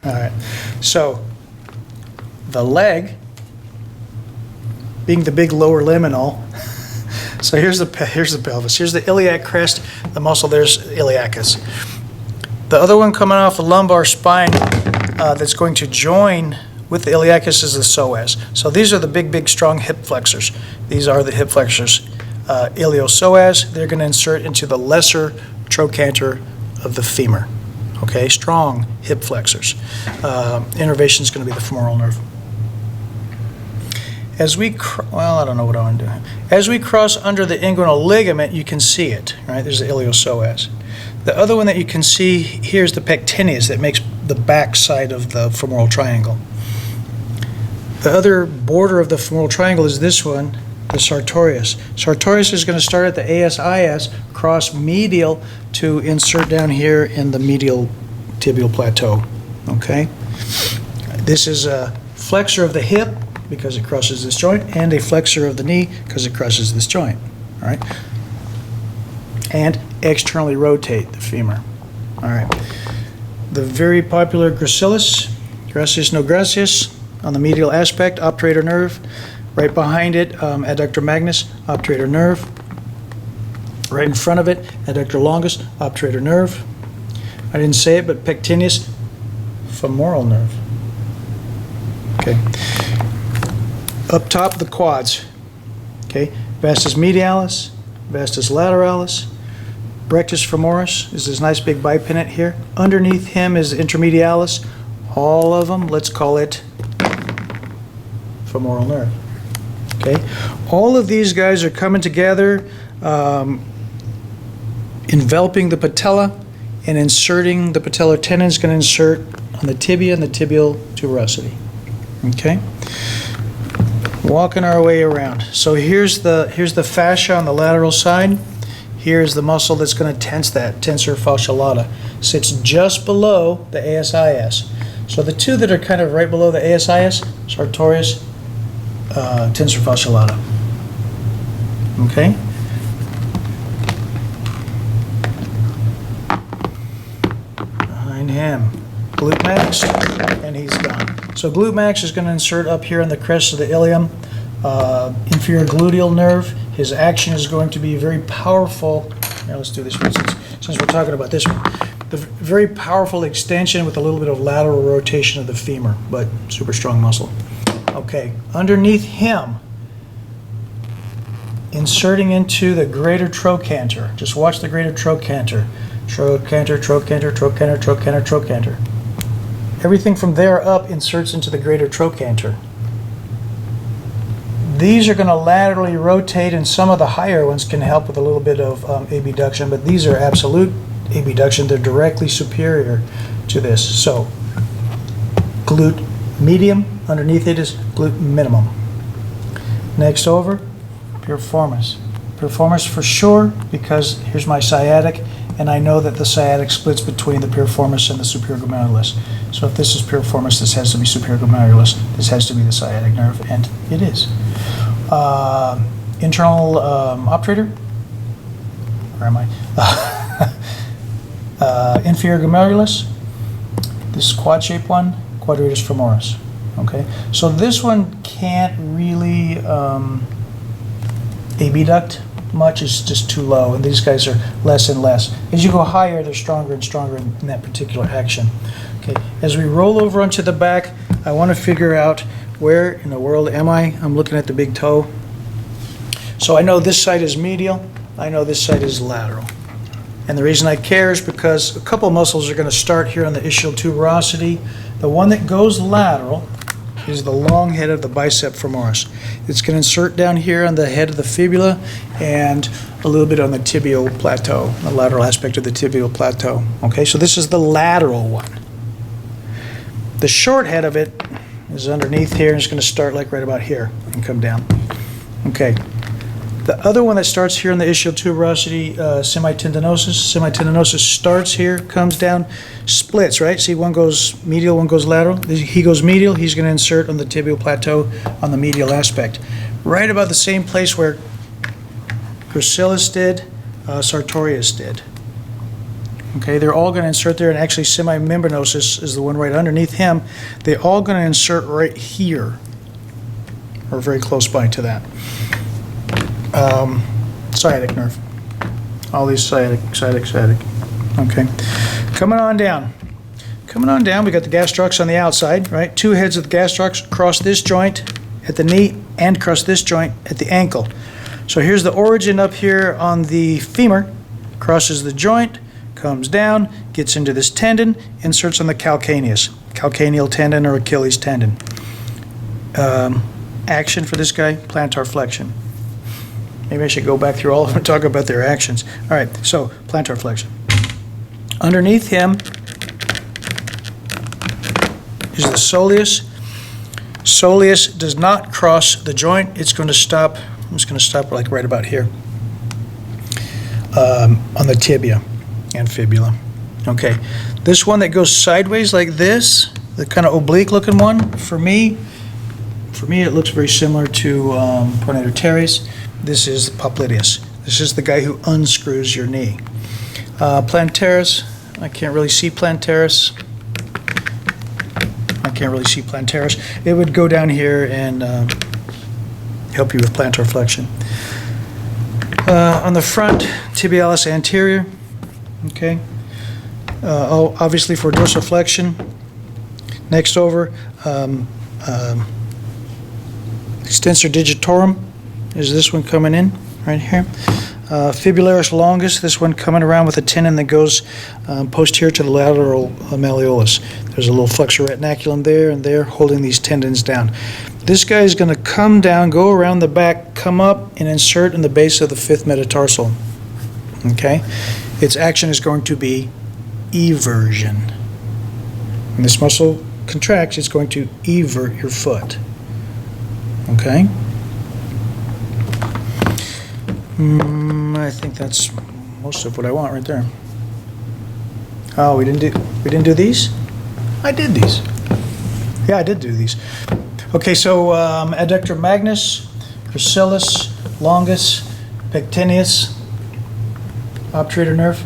All right. So the leg, being the big lower limb and all. So here's the pelvis. Here's the iliac crest. The muscle there's iliacus. The other one coming off the lumbar spine that's going to join with the iliacus is the psoas. So these are the big, strong hip flexors. These are the hip flexors. Iliopsoas, they're going to insert into the lesser trochanter of the femur. Okay, strong hip flexors. Innervation is going to be the femoral nerve. As we, I don't know what I want to do. As we cross under the inguinal ligament, you can see it, right? There's the iliopsoas. The other one that you can see here is the pectineus that makes the back side of the femoral triangle. The other border of the femoral triangle is this one, the sartorius. Sartorius is going to start at the ASIS, cross medial to insert down here in the medial tibial plateau, okay? This is a flexor of the hip because it crosses this joint, and a flexor of the knee because it crosses this joint, all right? And externally rotate the femur, all right? The very popular gracilis, gracilis no gracilis, on the medial aspect, obturator nerve. Right behind it, adductor magnus, obturator nerve. Right in front of it, adductor longus, obturator nerve. I didn't say it, but pectineus, femoral nerve. Okay. Up top, the quads. Okay. Vastus medialis, vastus lateralis. Rectus femoris is this nice big bipinnate here. Underneath him is intermedialis. All of them, let's call it femoral nerve. Okay, all of these guys are coming together, enveloping the patella and inserting the patellar tendon is going to insert on the tibia and the tibial tuberosity. Okay, walking our way around. So here's the fascia on the lateral side. Here's the muscle that's going to tense that, tensor fascia lata. Sits just below the ASIS. So the two that are kind of right below the ASIS, sartorius, tensor fascia lata. Okay? Behind him, glute max, and he's done. So glute max is going to insert up here on the crest of the ilium, inferior gluteal nerve. His action is going to be very powerful. Now let's do this one since we're talking about this one. The very powerful extension with a little bit of lateral rotation of the femur, but super strong muscle. Okay, underneath him, inserting into the greater trochanter. Just watch the greater trochanter. Trochanter, trochanter, trochanter, trochanter, trochanter. Everything from there up inserts into the greater trochanter. These are going to laterally rotate, and some of the higher ones can help with a little bit of abduction, but these are absolute abduction. They're directly superior to this. So, glute medium, underneath it is glute minimum. Next over, piriformis. Piriformis for sure, because here's my sciatic, and I know that the sciatic splits between the piriformis and the superior glomerulus. So if this is piriformis, this has to be superior glomerulus. This has to be the sciatic nerve, and it is. Internal obturator. Where am I? Inferior glomerulus. This quad-shaped one, quadratus femoris. Okay, so this one can't really abduct much. It's just too low, and these guys are less and less. As you go higher, they're stronger and stronger in that particular action. Okay, as we roll over onto the back, I want to figure out where in the world am I? I'm looking at the big toe. So I know this side is medial. I know this side is lateral. And the reason I care is because a couple muscles are going to start here on the ischial tuberosity. The one that goes lateral is the long head of the bicep femoris. It's going to insert down here on the head of the fibula and a little bit on the tibial plateau, the lateral aspect of the tibial plateau. Okay, so this is the lateral one. The short head of it is underneath here, and it's going to start like right about here and come down. Okay. The other one that starts here in the ischial tuberosity, semitendinosus. Semitendinosus starts here, comes down, splits, right? See, one goes medial, one goes lateral. He goes medial, he's going to insert on the tibial plateau on the medial aspect. Right about the same place where gracilis did, sartorius did. Okay, they're all going to insert there, and actually semimembranosus is the one right underneath him. They're all going to insert right here, or very close by to that. Sciatic nerve. All these sciatic. Okay, coming on down. Coming on down, we got the gastrocs on the outside, right? Two heads of the gastrocs across this joint at the knee and across this joint at the ankle. So here's the origin up here on the femur, crosses the joint, comes down, gets into this tendon, inserts on the calcaneal tendon or Achilles tendon. Action for this guy, plantar flexion. Maybe I should go back through all of them and talk about their actions. All right, so plantar flexion. Underneath him is the soleus. Soleus does not cross the joint. It's going to stop, I'm just going to stop like right about here on the tibia and fibula. Okay, this one that goes sideways like this, the kind of oblique looking one, for me it looks very similar to pronator teres. This is popliteus. This is the guy who unscrews your knee. Plantaris, I can't really see plantaris. It would go down here and help you with plantar flexion. On the front, tibialis anterior, okay. Obviously for dorsiflexion. Next over, extensor digitorum is this one coming in right here. Fibularis longus, this one coming around with a tendon that goes posterior to the lateral malleolus. There's a little flexor retinaculum there and there holding these tendons down. This guy is going to come down, go around the back, come up, and insert in the base of the fifth metatarsal. Okay? Its action is going to be eversion. When this muscle contracts, it's going to evert your foot. Okay? I think that's most of what I want right there. Oh, we didn't do these? I did these. Yeah, I did do these. Okay, so adductor magnus, gracilis, longus, pectineus, obturator nerve.